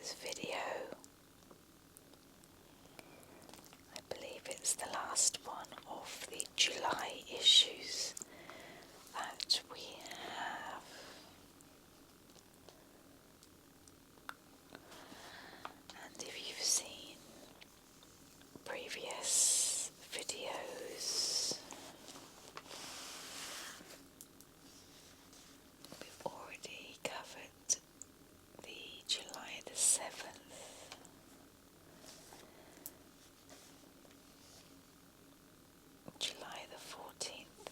this video. I believe it's the last one of the July issues that we have. And if you've seen previous videos, we've already covered the July the 7th, July the 14th,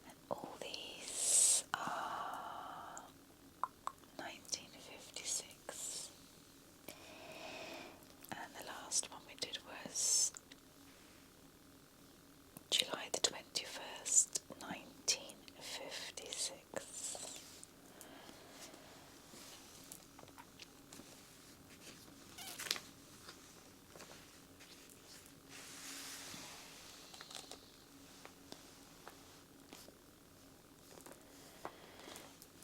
and all these are 1956. And the last one we did was July the 21st, 1956.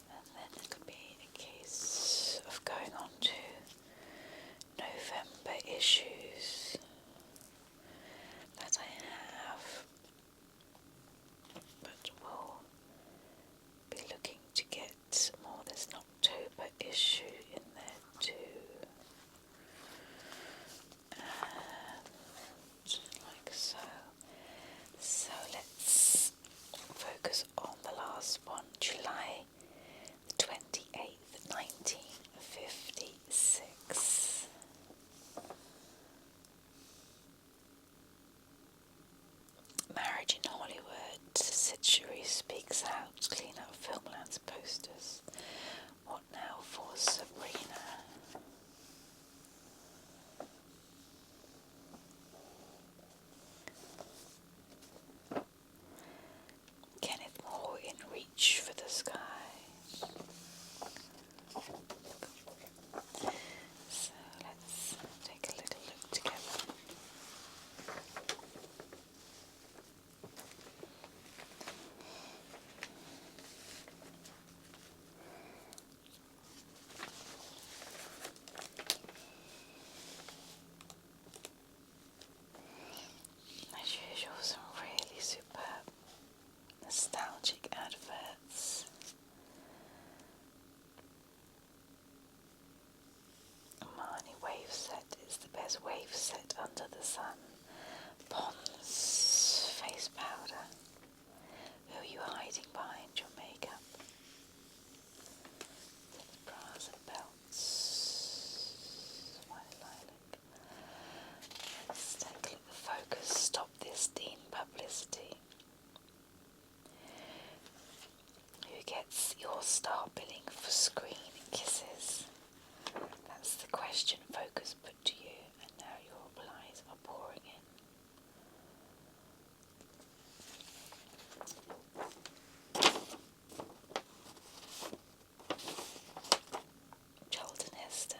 And then it'll be a case of going on to November issues that I have, but we'll be looking to get more. There's an October issue in there too, and like so. So let's focus on the last one, July the 28th, 1956. Marriage in Hollywood, Sid Cherie speaks out, clean up Filmland's posters. What now for Sabrina? Kenneth Moore in Reach for the Sky. So let's take a little look together. As usual, some really superb nostalgic adverts. Marnie wave set is the best wave set under the sun. Pond's face powder. Who are you hiding behind your makeup? Bras and belts. White lilac. Let's take a look at the focus. Stop this Dean publicity. Who gets your star billing for screen kisses? That's the question Focus put to you, and now your replies are pouring in. Charlton Heston,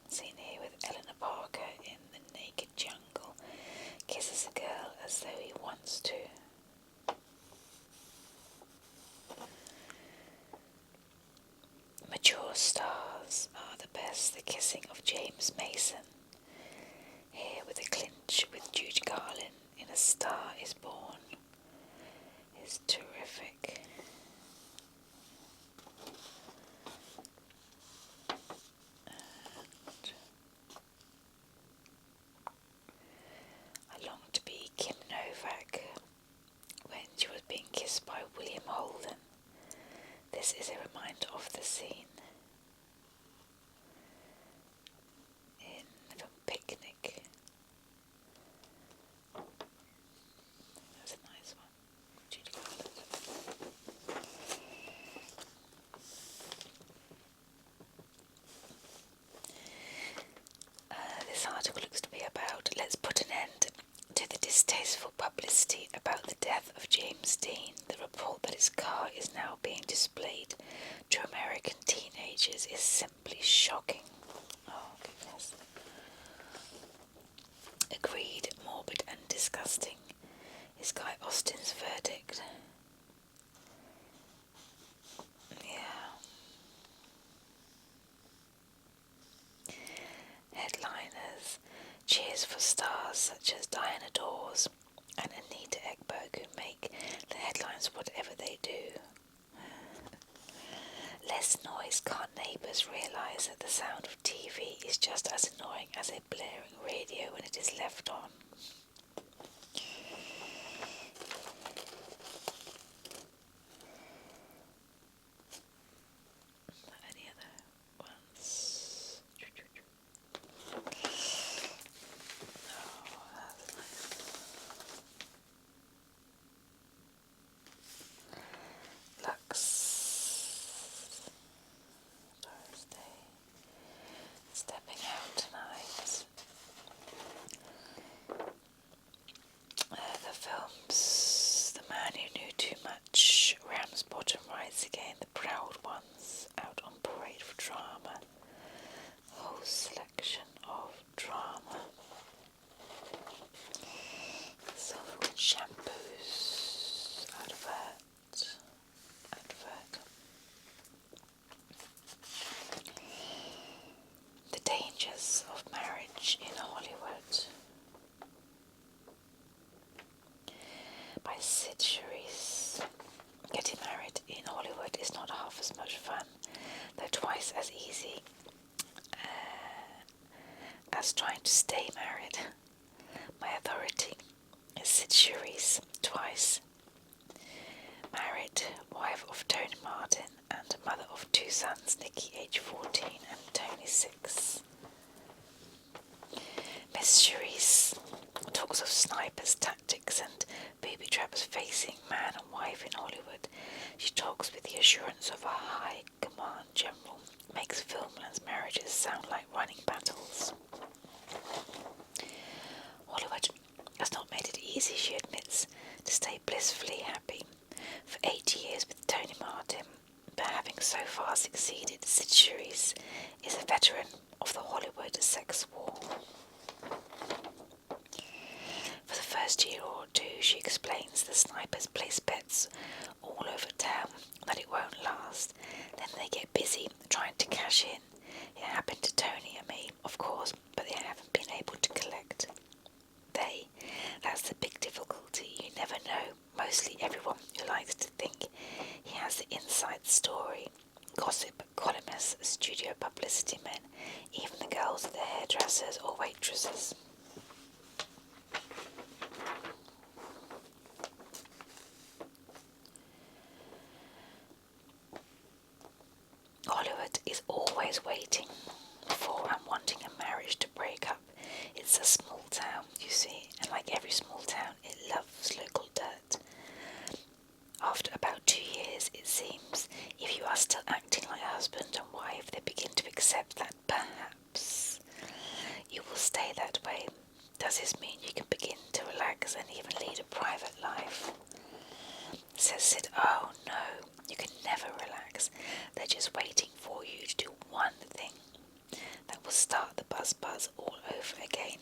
seen here with Eleanor Parker in The Naked Jungle, kisses a girl as though he wants to. Mature stars are the best. The kissing of James Mason, here with a clinch with Jude Garland in A Star Is Born, is terrific. I long to be Kim Novak when she was being kissed by William Holden. This is a reminder of the scene in the Picnic. That's a nice one. Judy Garland. This article looks to be about let's put an end to the distasteful publicity about the death of James Dean. The report that his car is now being displayed to American teenagers is simply shocking. Oh, goodness. Agreed, morbid and disgusting is Guy Austin's verdict. Yeah. cheers for stars such as Diana Dawes and Anita Ekberg, who make the headlines whatever they do. Less noise. Can't neighbours realise that the sound of TV is just as annoying as a blaring radio when it is left on? Any other ones? Oh, that's nice. Lux. Thursday. Stepping out tonight. The films The Man Who Knew Too Much, Ramsbottom Rides Again, The Proud Ones, out on parade for drama. A whole selection of drama. Silverwood shampoos, advert. The dangers of marriage in Hollywood, by Sid Charisse. Getting married in Hollywood is not half as much fun, though twice as easy as trying to stay married. My authority is Sid Charisse, twice married, wife of Tony Martin and mother of two sons, Nicky age 14 and Tony 6. Miss Charisse talks of snipers, tactics and booby traps facing man and wife in Hollywood. She talks with the assurance of a high command general, makes filmlands marriages sound like running battles. Hollywood has not made it easy, she admits, to stay blissfully happy. For 8 years with Tony Martin, but having so far succeeded, Sid Charisse is a veteran of the Hollywood sex war. For the first year or two, she explains the snipers place bets all over town that it won't last. Then they get busy trying to cash in. It happened to Tony and me, of course, but they haven't been able to collect. That's the big difficulty. You never know. Mostly everyone who likes to think he has the inside story. Gossip, columnists, studio publicity men, even the girls at the hairdressers or waitresses. Hollywood is always waiting for and wanting a marriage to break up. It's a small town, you see, and like every small town, it loves local dirt. After about 2 years, it seems, if you are still acting like husband and wife, they begin to accept that perhaps you will stay that way. Does this mean you can begin to relax and even lead a private life? Says Sid, oh no, you can never relax. They're just waiting for you to do one thing that will start the buzz all over again.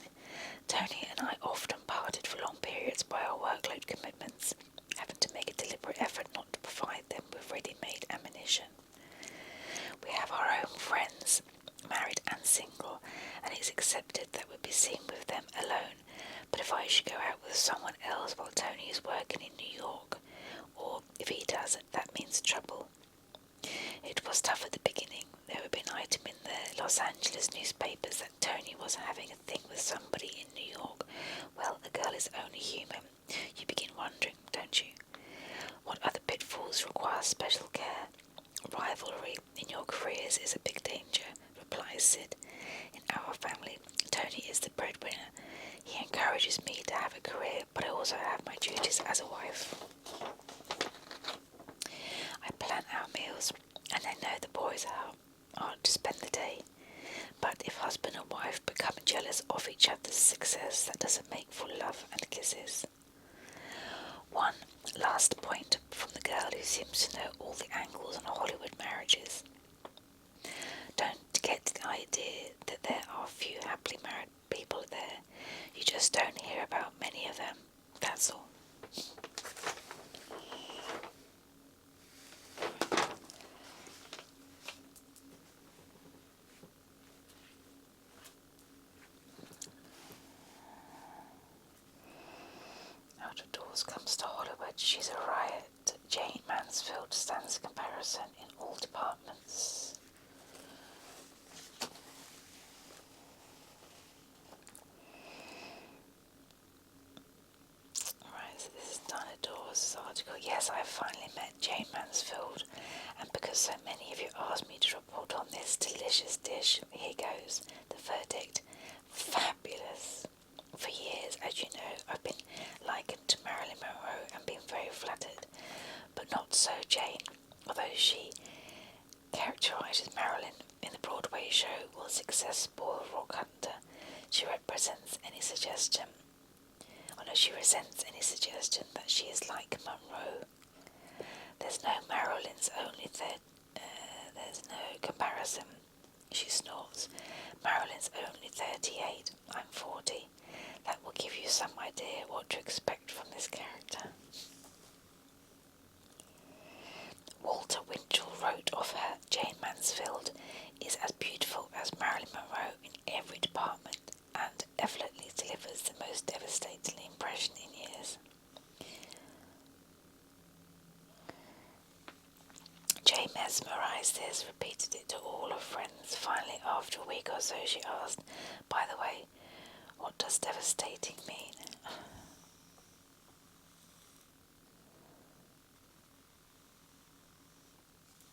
Tony and I often parted for long periods by our workload commitments, having to make a deliberate effort not to provide them with ready-made ammunition. We have our own friends, married and single, and it's accepted that we'll be seen with them alone. But if I should go out with someone else while Tony is working in New York, or if he does, that means trouble. It was tough at the beginning. There would be an item in the Los Angeles newspapers that Tony was having a thing with somebody in New York. Well, a girl is only human. You begin wondering, don't you? What other pitfalls require special care? Rivalry in your careers is a big danger, replies Sid. In our family, Tony is the breadwinner. He encourages me to have a career, but I also have my duties as a wife. I plan our meals, and I know the boys are to spend the day. But if husband and wife become jealous of each other's success, that doesn't make for love and kisses. One last point from the girl who seems to know all the angles on Hollywood marriages. Don't get the idea that there are few happily married people there. You just don't hear about many of them, that's all. Girls comes to Hollywood, she's a riot. Jane Mansfield stands comparison in all departments. Right, so this is Dinah Dawes' article. Yes, I finally met Jane Mansfield, and because so many of you asked me to report on this delicious dish, here goes the verdict. Fabulous. For years, as you know, I've been likened to Marilyn Monroe and been very flattered, but not so Jane. Although she characterises Marilyn in the Broadway show Will Success Spoil Rock Hunter, she resents any suggestion that she is like Monroe. There's no there's no comparison. She snorts. Marilyn's only 38. I'm 40. That will give you some idea what to expect from this character. Walter Winchell wrote of her, Jane Mansfield is as beautiful as Marilyn Monroe in every department and effortlessly delivers the most devastating impression in years. Jane mesmerised this, repeated it to all her friends. Finally, after a week or so, she asked, "By the way, what does devastating mean?"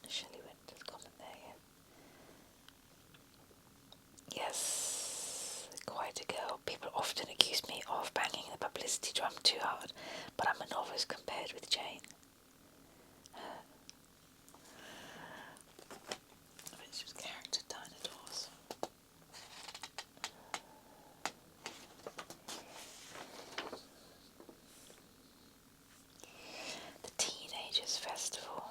Shelley Winter's comment there again. Yes, quite a girl. People often accuse me of banging the publicity drum too hard, but I'm a novice compared with Jane. She was character Dinah Dawes. The Teenagers Festival.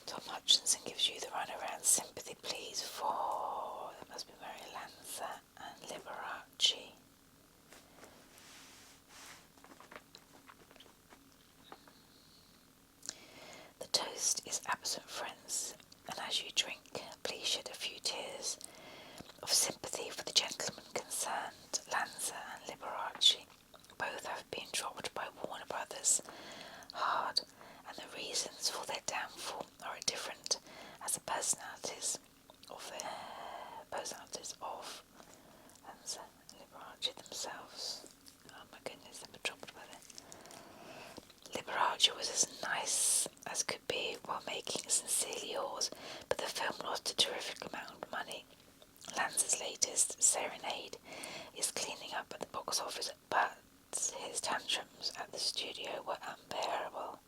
Tom Hutchinson gives you the runaround sympathy pleas for, it must be Mary Lanza and Liberace. The toast is absent friends, and as you drink, please shed a few tears of sympathy for the gentlemen concerned, Lanza and Liberace. Both have been dropped by Warner Brothers hard, and the reasons for their downfall are different as the personalities of Lanza and Liberace themselves. Oh my goodness, they were dropped by them. Liberace was as nice as could be while making Sincerely Yours, but the film lost a terrific amount of money. Lanza's latest, Serenade, is cleaning up at the box office, but his tantrums at the studio were unbearable.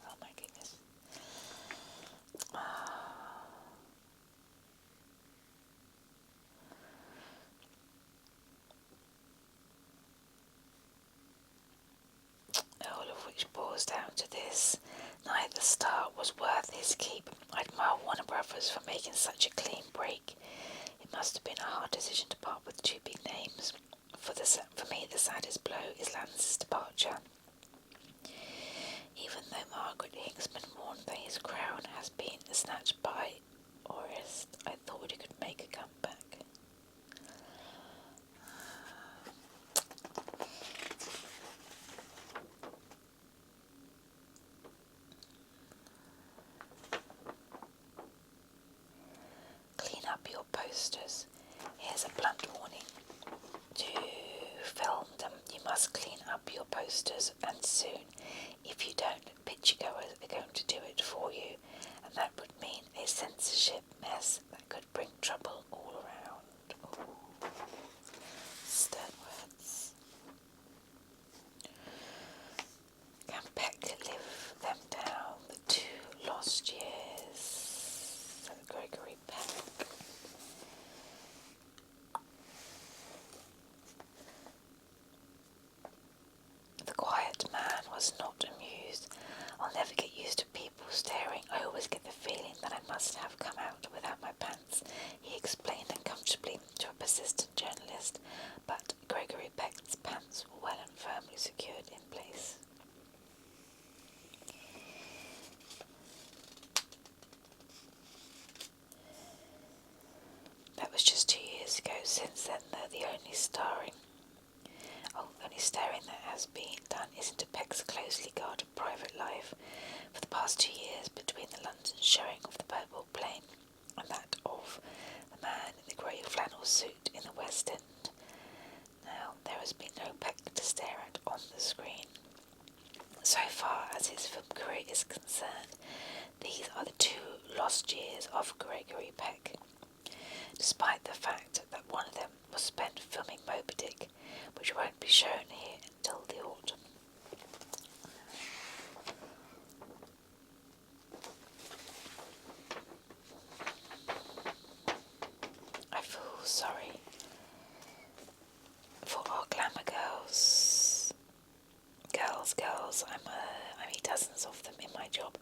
Oh my goodness. All of which boils down to this. Neither star was worth his keep. I admire Warner Brothers for making such a clean break. It must have been a hard decision to part with two big names. For me, the saddest blow is Lance's departure. Even though Margaret Hicksman warned that his crown has been snatched by Orist, I thought he could make a comeback. Clean up your posters. Here's a blunt warning. To film them, you must clean up your posters, and soon. If you don't, Picturegoers are going to do it for you, and that would mean a censorship mess that could bring trouble all around. Ooh. Stern words. Can Peck live them down, the 2 lost years? Gregory Peck. The quiet man was not amused. I'll never get used to people staring. I always get the feeling that I must have come out without my pants, he explained uncomfortably to a persistent journalist, but Gregory Peck's pants were well and firmly secured in place. So far as his film career is concerned, these are the 2 lost years of Gregory Peck, despite the fact that one of them was spent filming Moby Dick, which won't be shown here until the autumn. I feel sorry for our glamour girls. Girls, I meet dozens of them in my job,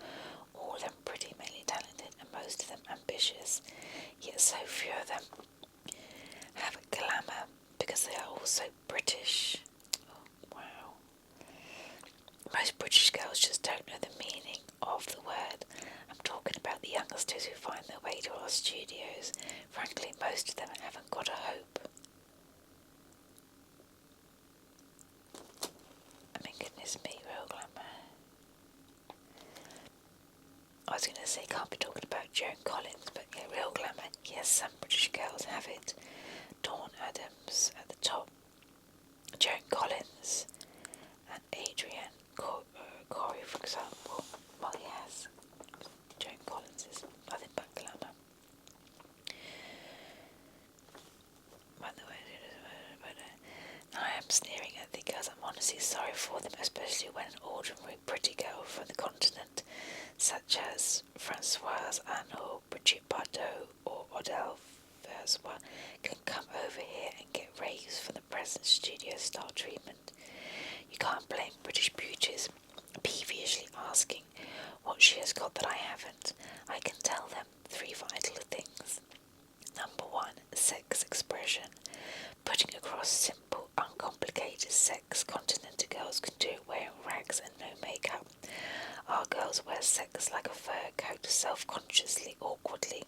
all of them pretty, mainly talented, and most of them ambitious, yet so few of them have glamour because they are also British. Oh, wow. Most British girls just don't know the meaning of the word. I'm talking about the youngsters who find their way to our studios. Frankly, most of them haven't got a hope. I mean, goodness me, real glamour. I was going to say, can't be talking about Joan Collins, but yeah, real glamour. Yes, some British girls have it. Dawn Adams at the top, Joan Collins, and Adrienne Corey, for example. Well, yes, Joan Collins is nothing but glamour. By the way, I am sneering at the girls. I'm honestly sorry for them, especially when an ordinary pretty girl from the continent, such as Françoise Arnaud, Brigitte Bardot, or Odile Versois, can come over here and get raves from the present studio star treatment. You can't blame British beauties peevishly asking what she has got that I haven't. I can tell them 3 vital things. Number 1, sex expression. Putting across simple, uncomplicated sex continental girls can do it wearing rags and no makeup. Our girls wear sex like a fur coat, self-consciously, awkwardly.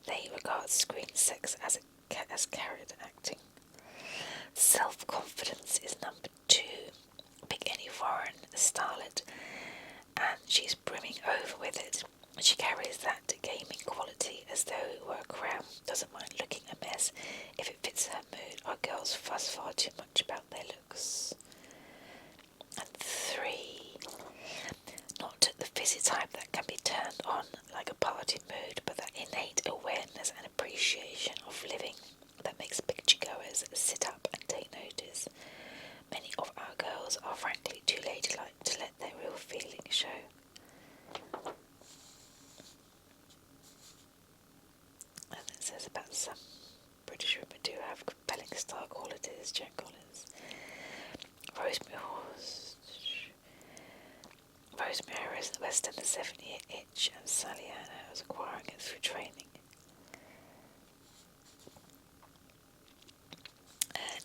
They regard screen sex as character acting. Self-confidence is number 2. Pick any foreign starlet, and she's brimming over with it. She carries that gaming quality as though it were a crown, doesn't mind looking a mess if it fits her mood. Our girls fuss far too much about their looks. And 3, not the fizzy type that can be turned on like a party mood, but that innate awareness and appreciation of living that makes picturegoers sit up and take notice. Many of our girls are frankly too ladylike to let their real feelings show. And it says about some British women do have compelling star qualities. Joan Collins, Rosemary Harris, the West End, the 7-year itch, and Sally Anna was acquiring it through training.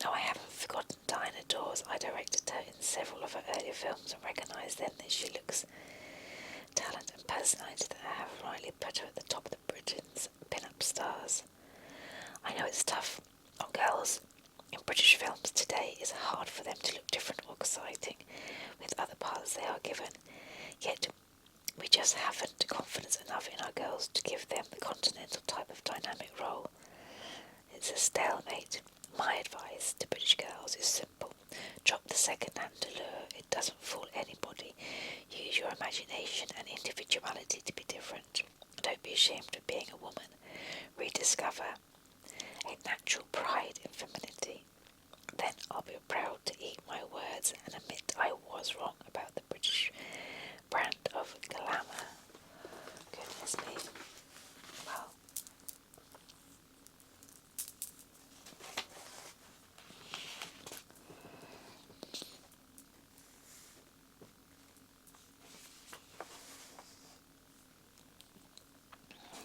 No, I haven't forgotten Dinah Dawes. I directed her in several of her earlier films and recognised then that she looks talent and personality that I have rightly put her at the top of the Britain's pin-up stars. I know it's tough on girls in British films today. It's hard for them to look different or exciting with other parts they are given, yet we just haven't confidence enough in our girls to give them the continental type of dynamic role. It's a stalemate. My advice to British girls is simple. Drop the second-hand allure. It doesn't fool anybody. Use your imagination and individuality to be different. Don't be ashamed of being a woman. Rediscover a natural pride in femininity. Then I'll be proud to eat my words and admit I was wrong about the British brand of glamour. Goodness me. Well,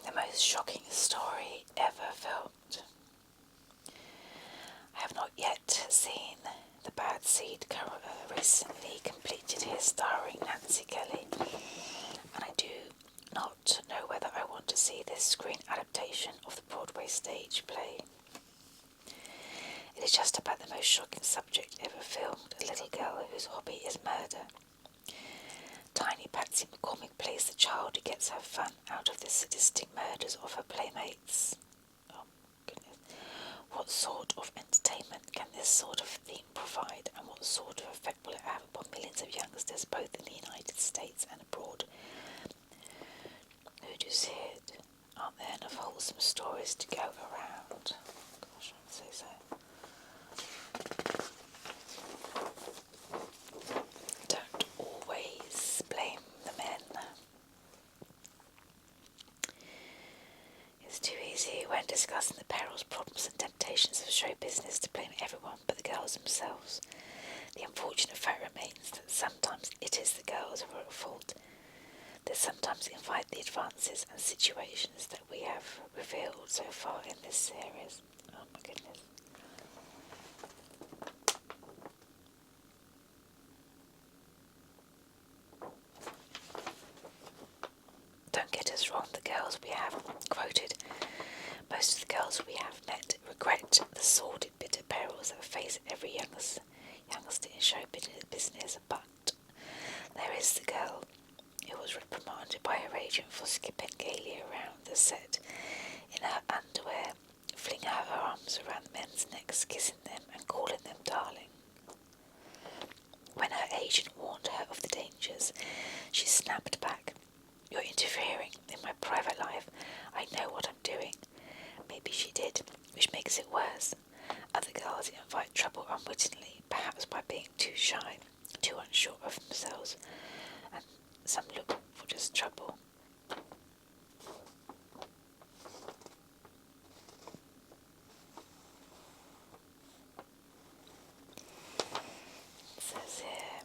the most shocking story ever filmed. I have not yet seen The Bad Seed. Recently completed his starring Nancy Kelly, and I do not know whether I want to see this screen adaptation of the Broadway stage play. It is just about the most shocking subject ever filmed, a little girl whose hobby is murder. Tiny Patsy McCormick plays the child who gets her fun out of the sadistic murders of her playmates. Oh, goodness. What sort of entertainment can this sort of theme provide, and what sort of effect will it have upon millions of youngsters, both in stories to go around. Gosh, I'd say so. Don't always blame the men. It's too easy when discussing the perils, problems and temptations of show business to blame everyone but the girls themselves. The unfortunate fact remains that sometimes it is the girls who are at fault. They sometimes invite the advances and situations that we have revealed so far in this series. Oh my goodness. Don't get us wrong, the girls we have quoted, most of the girls we have met regret the sordid, bitter perils that face every youngster in show business, but there is the girl who was reprimanded by her agent for skipping gaily around the set in her underwear, flinging her arms around the men's necks, kissing them and calling them darling. When her agent warned her of the dangers, she snapped back, "You're interfering in my private life. I know what I'm doing." Maybe she did, which makes it worse. Other girls invite trouble unwittingly, perhaps by being too shy, too unsure of themselves, and some look for just trouble. It says here,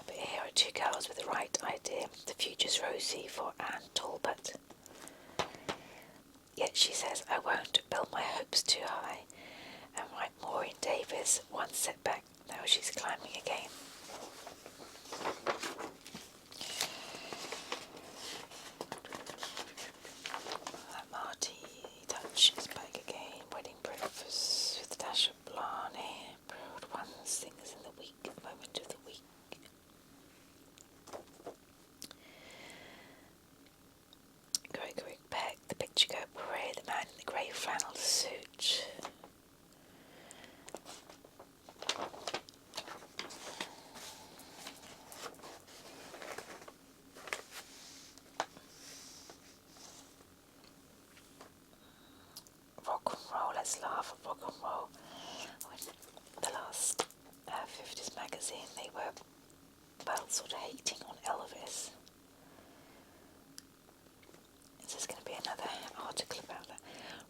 but here are two girls with the right idea. The future's rosy for Anne Talbot. Yet she says, "I won't build my hopes too high." And like Maureen Davis, one setback, now she's climbing again. Marty Touch is back again. Wedding breakfast with a dash of Blarney. Broad ones, things in the week, moment of the week. Gregory Peck, the Picturegoer parade, the man in the grey flannel suit. Rock and roll, let's laugh at rock and roll. When the last 50s magazine, they were about sort of hating on Elvis. There's going to be another article about that.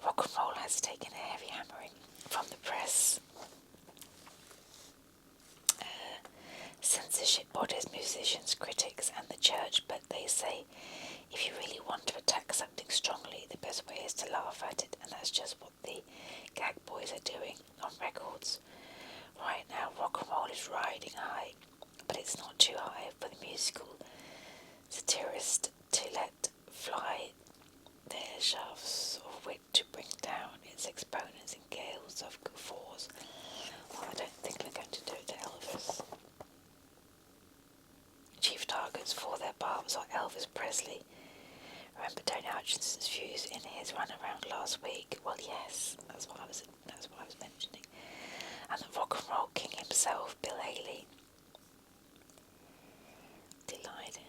Rock and roll has taken a heavy hammering from the press, censorship bodies, musicians, critics and the church, but they say if you really want to attack something strongly, the best way is to laugh at it, and that's just what the gag boys are doing on records. Right now, rock and roll is riding high, but it's not too high for the musical satirist to let fly their shafts of wit to bring down its exponents in gales of guffaws. Well, I don't think we're going to do it to Elvis. Chief targets for their barbs are Elvis Presley. Remember Tony Hutchinson's views in his runaround last week? Well, yes, that's what I was mentioning. And the rock and roll king himself, Bill Haley. Delighted.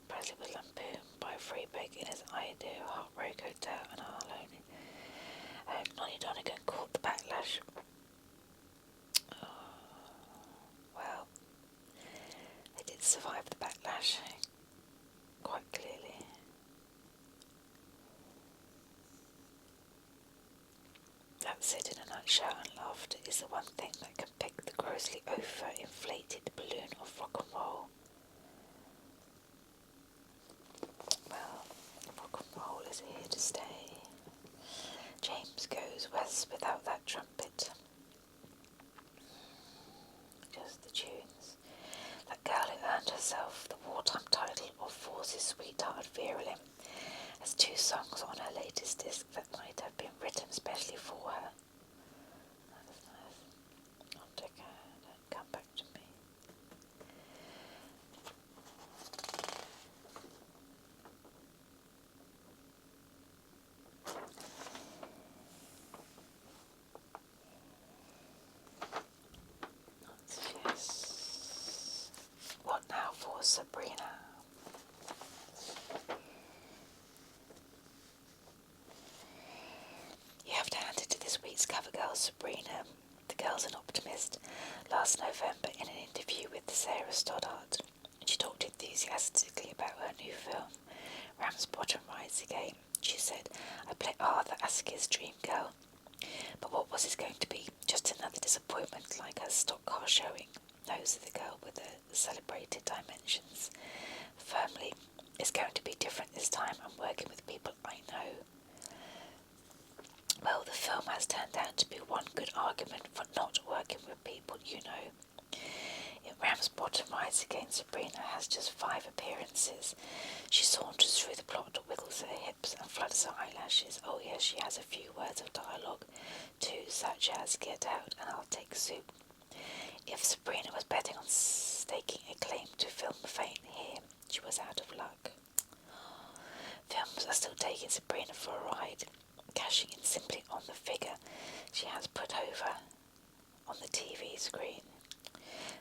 Presley was lampooned by Freebeg in his Ideal Heartbreak Hotel in Harlow. Nonny Donegan caught the backlash. Well, they did survive the backlash, quite clearly. That's it in a nutshell, and laughter is the one thing that can pick the grossly over-inflated balloon of rock and roll. Well, rock and roll is here to stay. James goes west without that trumpet. Just the tunes. That girl who earned herself the wartime title of Force's Sweetheart Vera Lynn has 2 songs on her latest disc that might have been written specially for her. That's nice. I'll take her. Don't come back to me. was Sabrina, the girl's an optimist, last November in an interview with Sarah Stoddart. She talked enthusiastically about her new film, Ramsbottom Rides Again. She said, "I play Arthur Askey's dream girl. But what was it going to be? Just another disappointment like her stock car showing?" No, said the girl with the celebrated dimensions. Firmly, "It's going to be different this time. I'm working with people I know." Well, the film has turned out to be one good argument for not working with people you know. In Ramsbottom Rides Again, Sabrina has just 5 appearances. She saunters through the plot, wiggles her hips and flutters her eyelashes. Oh yes, she has a few words of dialogue too, such as "Get out and I'll take soup." If Sabrina was betting on staking a claim to film fame here, she was out of luck. Films are still taking Sabrina for a ride, cashing in simply on the figure she has put over on the TV screen.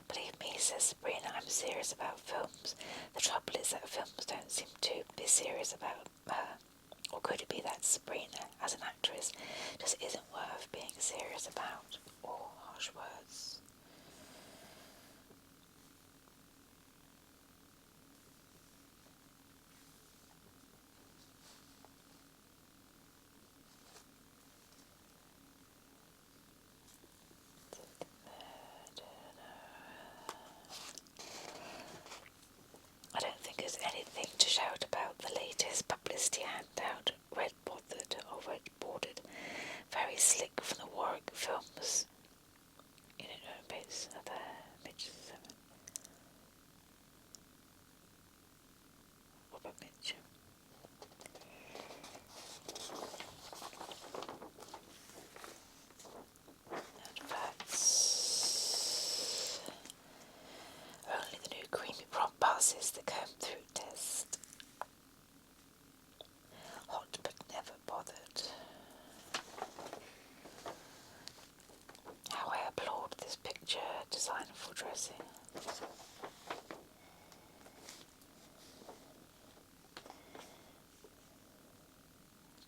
"Believe me," says Sabrina, "I'm serious about films. The trouble is that films don't seem to be serious about her. Or could it be that Sabrina, as an actress, just isn't worth being serious about?" Or harsh words. I don't think there's anything to shout about the latest publicity handout, red-bordered, very slick from the Warwick Films. You don't know, base of the picture 7. What about picture? Adverts. Only the new creamy prompt passes the comb through test. Hot but never bothered. How I applaud this picture design for dressing.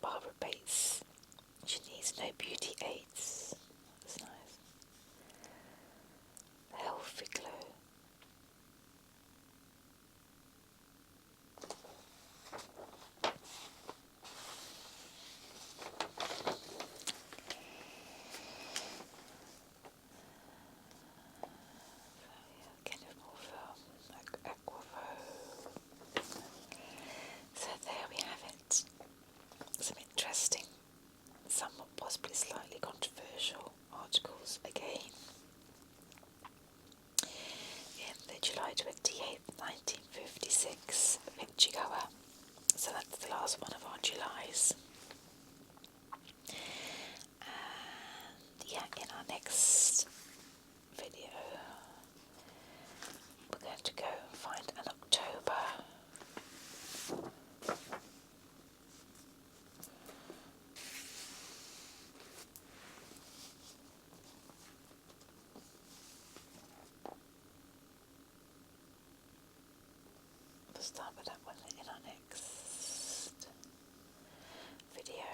Barbara Bates. She needs no beauty aids. That's nice. The healthy glow. So there we have it. Some interesting, somewhat possibly slightly controversial articles again. In the July 28th, 1956 Picturegoer. So that's the last one of our Julys. And yeah, in our next video, we're going to go and find an October. We'll start with that one in our next video.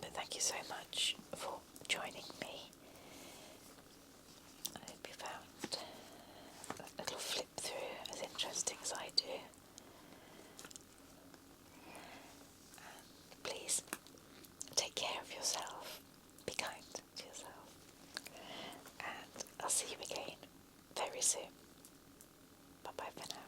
But thank you so much for joining me. I hope you found that little flip through as interesting as I do. And please take care of yourself. Be kind to yourself. And I'll see you again very soon. Bye bye for now.